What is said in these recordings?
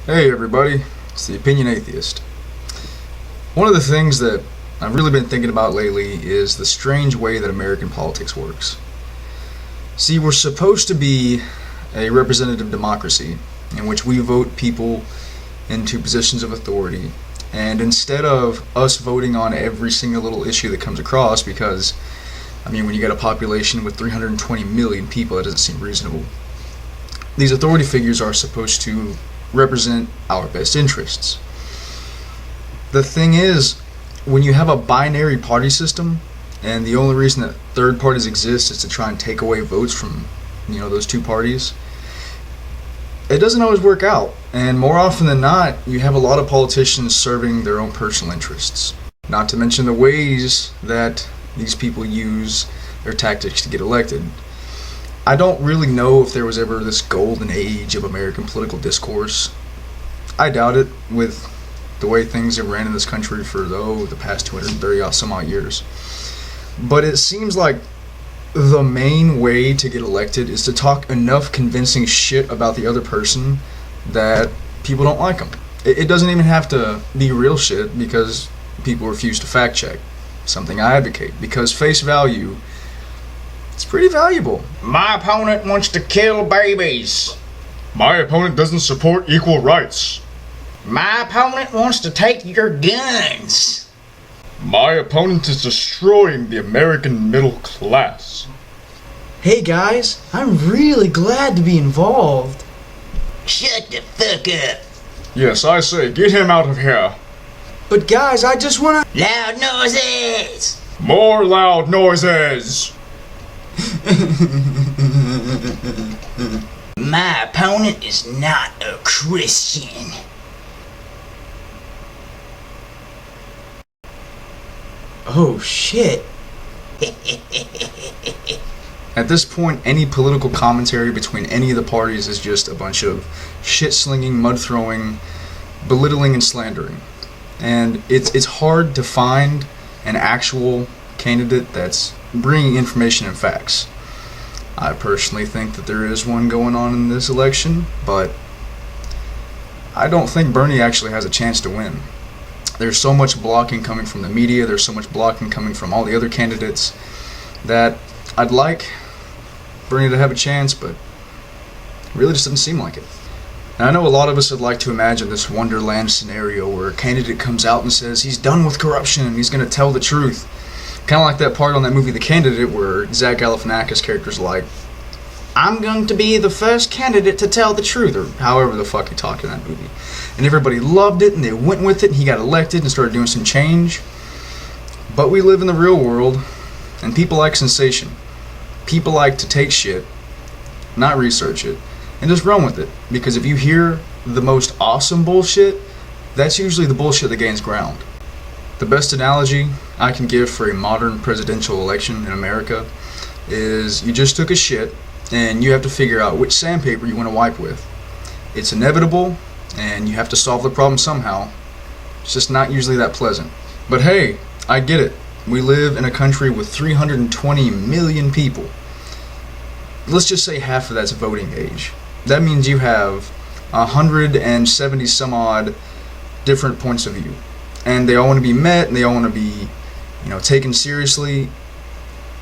Hey everybody, it's the Opinion Atheist. One of the things that I've really been thinking about lately is the strange way that American politics works. See, we're supposed to be a representative democracy in which we vote people into positions of authority, and instead of us voting on every single little issue that comes across, because, when you got a population with 320 million people, that doesn't seem reasonable. These authority figures are supposed to represent our best interests. The thing is, when you have a binary party system, and the only reason that third parties exist is to try and take away votes from, those two parties, it doesn't always work out. And more often than not, you have a lot of politicians serving their own personal interests. Not to mention the ways that these people use their tactics to get elected. I don't really know if there was ever this golden age of American political discourse. I doubt it, with the way things have ran in this country for the past 230 some odd years. But it seems like the main way to get elected is to talk enough convincing shit about the other person that people don't like them. It doesn't even have to be real shit, because people refuse to fact check. Something I advocate, because face value, it's pretty valuable. My opponent wants to kill babies. My opponent doesn't support equal rights. My opponent wants to take your guns. My opponent is destroying the American middle class. Hey guys, I'm really glad to be involved. Shut the fuck up. Yes, I say, get him out of here. But guys, I just wanna... Loud noises. More loud noises. My opponent is not a Christian. Oh shit. At this point, any political commentary between any of the parties is just a bunch of shit-slinging, mud-throwing, belittling, and slandering. And it's hard to find an actual candidate that's bringing information and facts. I personally think that there is one going on in this election, but I don't think Bernie actually has a chance to win. There's so much blocking coming from the media, there's so much blocking coming from all the other candidates, that I'd like Bernie to have a chance, but it really just doesn't seem like it. Now, I know a lot of us would like to imagine this Wonderland scenario where a candidate comes out and says he's done with corruption and he's going to tell the truth. Kind of like that part on that movie The Candidate where Zach Galifianakis' character's like, I'm going to be the first candidate to tell the truth, or however the fuck he talked in that movie. And everybody loved it and they went with it and he got elected and started doing some change. But we live in the real world and people like sensation. People like to take shit, not research it, and just run with it. Because if you hear the most awesome bullshit, that's usually the bullshit that gains ground. The best analogy I can give for a modern presidential election in America is you just took a shit and you have to figure out which sandpaper you want to wipe with. It's inevitable and you have to solve the problem somehow. It's just not usually that pleasant. But hey, I get it. We live in a country with 320 million people. Let's just say half of that's voting age. That means you have 170 some odd different points of view. And they all want to be met and they all want to be, taken seriously.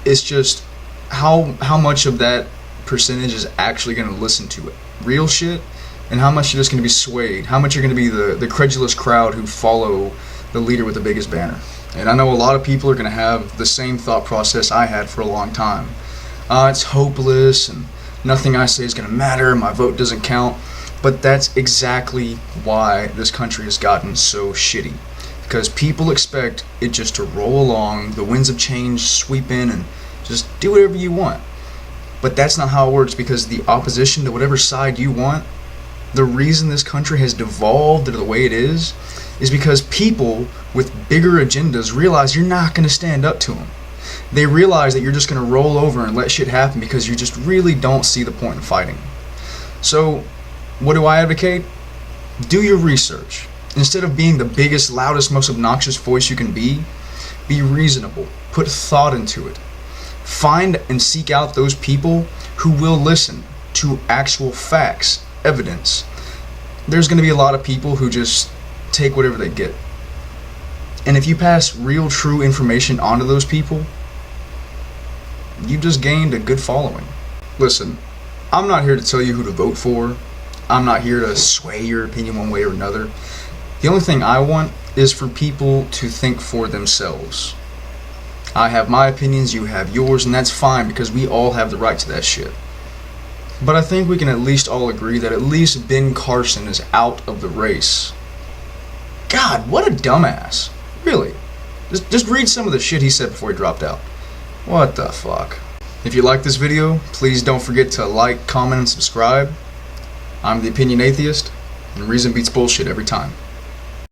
It's just how much of that percentage is actually going to listen to it. Real shit, and how much you're just going to be swayed. How much you're going to be the credulous crowd who follow the leader with the biggest banner. And I know a lot of people are going to have the same thought process I had for a long time. It's hopeless and nothing I say is going to matter, my vote doesn't count. But that's exactly why this country has gotten so shitty. Because people expect it just to roll along, the winds of change sweep in and just do whatever you want. But that's not how it works, because the opposition to whatever side you want, the reason this country has devolved into the way it is because people with bigger agendas realize you're not going to stand up to them. They realize that you're just going to roll over and let shit happen because you just really don't see the point in fighting. So, what do I advocate? Do your research. Instead of being the biggest, loudest, most obnoxious voice you can be reasonable. Put thought into it. Find and seek out those people who will listen to actual facts, evidence. there's going to be a lot of people who just take whatever they get. And if you pass real, true information onto those people, you've just gained a good following. Listen, I'm not here to tell you who to vote for. I'm not here to sway your opinion one way or another. The only thing I want is for people to think for themselves. I have my opinions, you have yours, and that's fine because we all have the right to that shit. But I think we can at least all agree that at least Ben Carson is out of the race. God, what a dumbass. Really. Just read some of the shit he said before he dropped out. What the fuck? If you like this video, please don't forget to like, comment, and subscribe. I'm the Opinion Atheist, and reason beats bullshit every time.